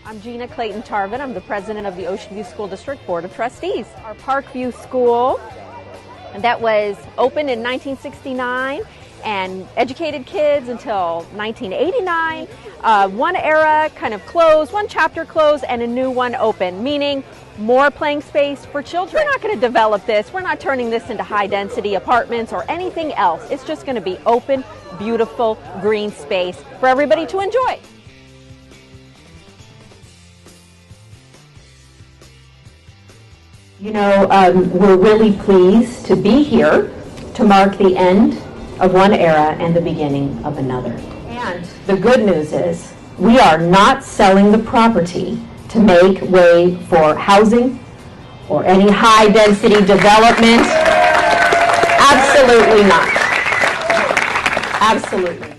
I'm Gina Clayton-Tarvin. I'm the president of the Ocean View School District Board of Trustees. Our Parkview School, that was opened in 1969 and educated kids until 1989. One era kind of closed, one chapter closed, and a new one opened, meaning more playing space for children. We're not going to develop this. We're not turning this into high-density apartments or anything else. It's just going to be open, beautiful, green space for everybody to enjoy. You know, we're really pleased to be here to mark the end of one era and the beginning of another. And the good news is we are not selling the property to make way for housing or any high-density development. Absolutely not. Absolutely.